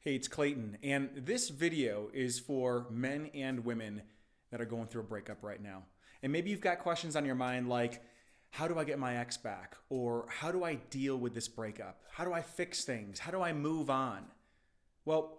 Hey, it's Clayton, and this video is for men and women that are going through a breakup right now. And maybe you've got questions on your mind like, how do I get my ex back? Or how do I deal with this breakup? How do I fix things? How do I move on? Well,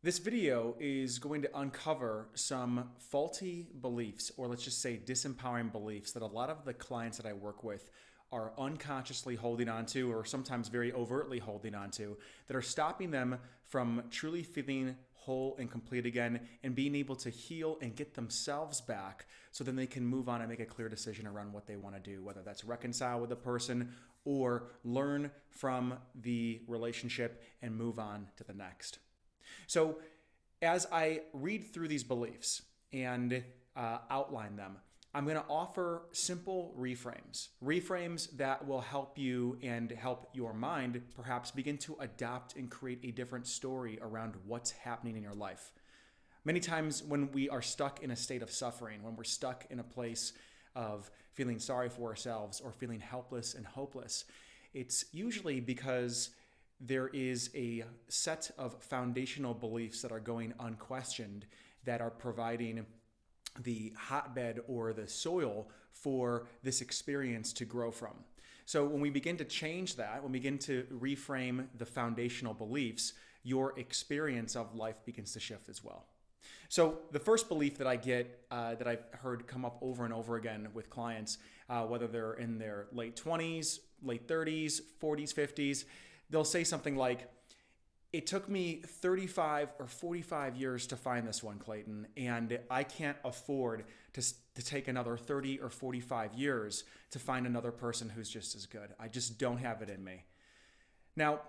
this video is going to uncover some faulty beliefs, or let's just say disempowering beliefs, that a lot of the clients that I work with are unconsciously holding on to, or sometimes very overtly holding on to, that are stopping them from truly feeling whole and complete again and being able to heal and get themselves back so then they can move on and make a clear decision around what they want to do, whether that's reconcile with a person or learn from the relationship and move on to the next. So as I read through these beliefs and outline them, I'm going to offer simple reframes that will help you and help your mind perhaps begin to adopt and create a different story around what's happening in your life. Many times when we are stuck in a state of suffering, when we're stuck in a place of feeling sorry for ourselves or feeling helpless and hopeless, it's usually because there is a set of foundational beliefs that are going unquestioned that are providing the hotbed or the soil for this experience to grow from. So when we begin to change that, when we begin to reframe the foundational beliefs, your experience of life begins to shift as well. So the first belief that I get, that I've heard come up over and over again with clients, whether they're in their late 20s, late 30s, 40s, 50s, they'll say something like, it took me 35 or 45 years to find this one, Clayton, and I can't afford to take another 30 or 45 years to find another person who's just as good. I just don't have it in me. Now,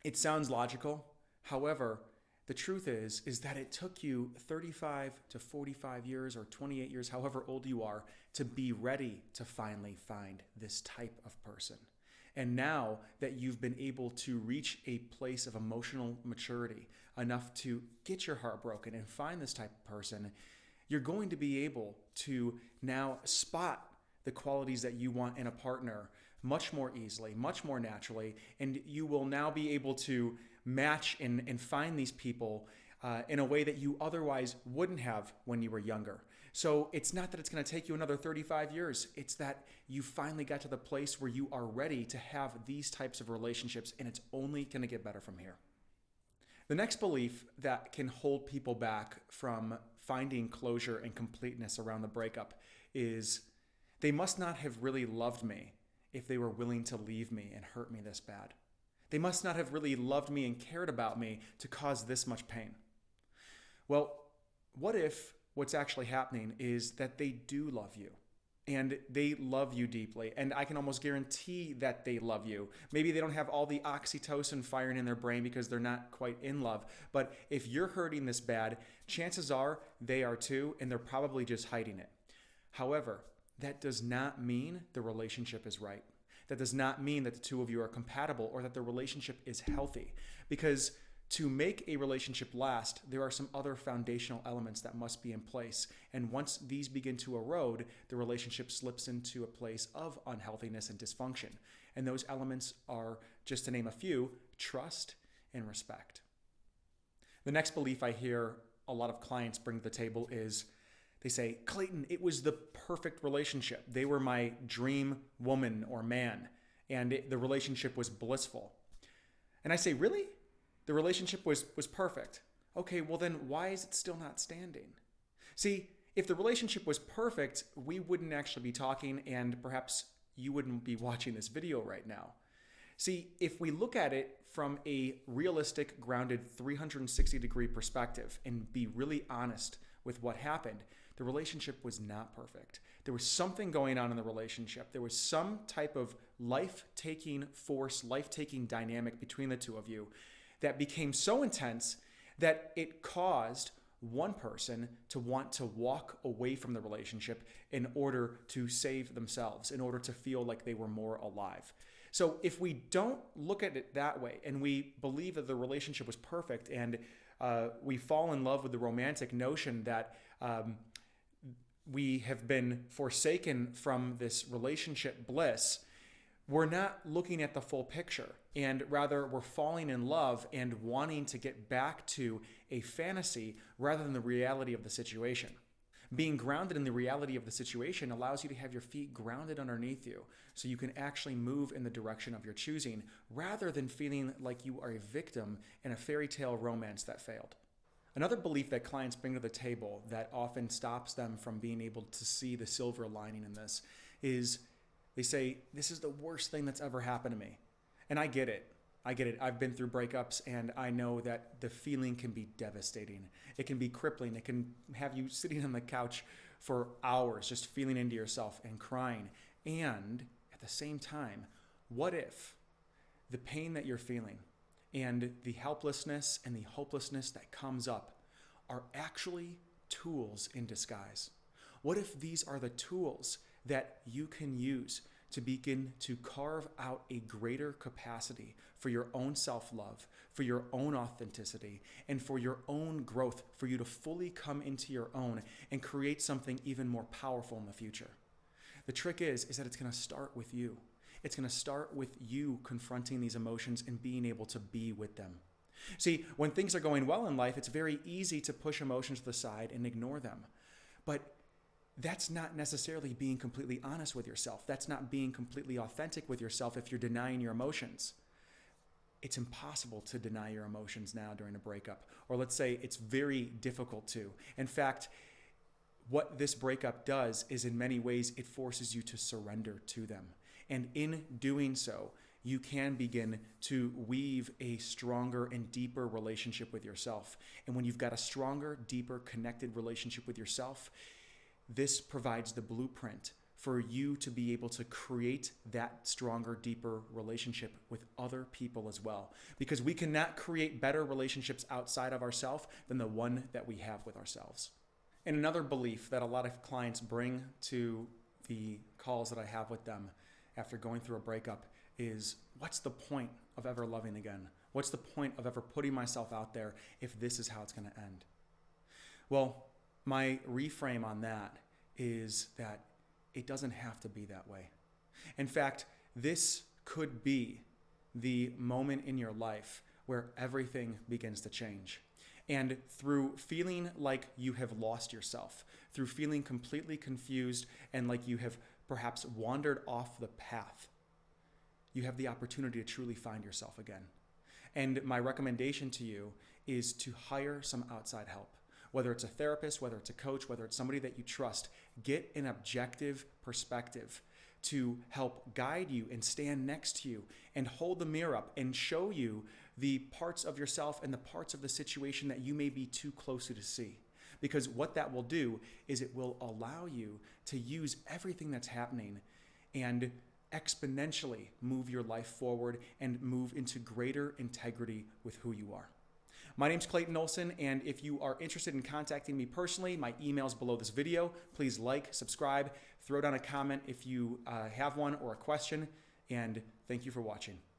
it sounds logical. However, the truth is that it took you 35 to 45 years or 28 years, however old you are, to be ready to finally find this type of person. And now that you've been able to reach a place of emotional maturity enough to get your heart broken and find this type of person, you're going to be able to now spot the qualities that you want in a partner much more easily, much more naturally, and you will now be able to match and find these people in a way that you otherwise wouldn't have when you were younger. So it's not that it's going to take you another 35 years. It's that you finally got to the place where you are ready to have these types of relationships, and it's only going to get better from here. The next belief that can hold people back from finding closure and completeness around the breakup is they must not have really loved me if they were willing to leave me and hurt me this bad. They must not have really loved me and cared about me to cause this much pain. Well, what if what's actually happening is that they do love you and they love you deeply, and I can almost guarantee that they love you. Maybe they don't have all the oxytocin firing in their brain because they're not quite in love, but if you're hurting this bad, chances are they are too, and they're probably just hiding it. However, that does not mean the relationship is right. That does not mean that the two of you are compatible or that the relationship is healthy, because to make a relationship last, there are some other foundational elements that must be in place. And once these begin to erode, the relationship slips into a place of unhealthiness and dysfunction. And those elements are, just to name a few, trust and respect. The next belief I hear a lot of clients bring to the table is they say, Clayton, it was the perfect relationship. They were my dream woman or man, and the relationship was blissful. And I say, really? The relationship was perfect. Okay, well then why is it still not standing? See, if the relationship was perfect, we wouldn't actually be talking, and perhaps you wouldn't be watching this video right now. See, if we look at it from a realistic, grounded 360-degree perspective and be really honest with what happened, the relationship was not perfect. There was something going on in the relationship. There was some type of life-taking force, life-taking dynamic between the two of you that became so intense that it caused one person to want to walk away from the relationship in order to save themselves, in order to feel like they were more alive. So if we don't look at it that way and we believe that the relationship was perfect and we fall in love with the romantic notion that we have been forsaken from this relationship bliss, we're not looking at the full picture, and rather we're falling in love and wanting to get back to a fantasy rather than the reality of the situation. Being grounded in the reality of the situation allows you to have your feet grounded underneath you so you can actually move in the direction of your choosing rather than feeling like you are a victim in a fairy tale romance that failed. Another belief that clients bring to the table that often stops them from being able to see the silver lining in this is they say, this is the worst thing that's ever happened to me. And I get it. I get it. I've been through breakups and I know that the feeling can be devastating. It can be crippling. It can have you sitting on the couch for hours just feeling into yourself and crying. And at the same time, what if the pain that you're feeling and the helplessness and the hopelessness that comes up are actually tools in disguise? What if these are the tools that you can use to begin to carve out a greater capacity for your own self-love, for your own authenticity, and for your own growth, for you to fully come into your own and create something even more powerful in the future? The trick is that it's going to start with you. It's going to start with you confronting these emotions and being able to be with them. See, when things are going well in life, it's very easy to push emotions to the side and ignore them. But that's not necessarily being completely honest with yourself. That's not being completely authentic with yourself if you're denying your emotions. It's impossible to deny your emotions now during a breakup. Or let's say it's very difficult to. In fact, what this breakup does is in many ways it forces you to surrender to them. And in doing so, you can begin to weave a stronger and deeper relationship with yourself. And when you've got a stronger, deeper, connected relationship with yourself, this provides the blueprint for you to be able to create that stronger, deeper relationship with other people as well. Because we cannot create better relationships outside of ourselves than the one that we have with ourselves. And another belief that a lot of clients bring to the calls that I have with them after going through a breakup is, what's the point of ever loving again? What's the point of ever putting myself out there if this is how it's going to end? Well, my reframe on that is that it doesn't have to be that way. In fact, this could be the moment in your life where everything begins to change. And through feeling like you have lost yourself, through feeling completely confused and like you have perhaps wandered off the path, you have the opportunity to truly find yourself again. And my recommendation to you is to hire some outside help. Whether it's a therapist, whether it's a coach, whether it's somebody that you trust, get an objective perspective to help guide you and stand next to you and hold the mirror up and show you the parts of yourself and the parts of the situation that you may be too close to see. Because what that will do is it will allow you to use everything that's happening and exponentially move your life forward and move into greater integrity with who you are. My name's Clayton Olson, and if you are interested in contacting me personally, my email's below this video. Please like, subscribe, throw down a comment if you have one or a question, and thank you for watching.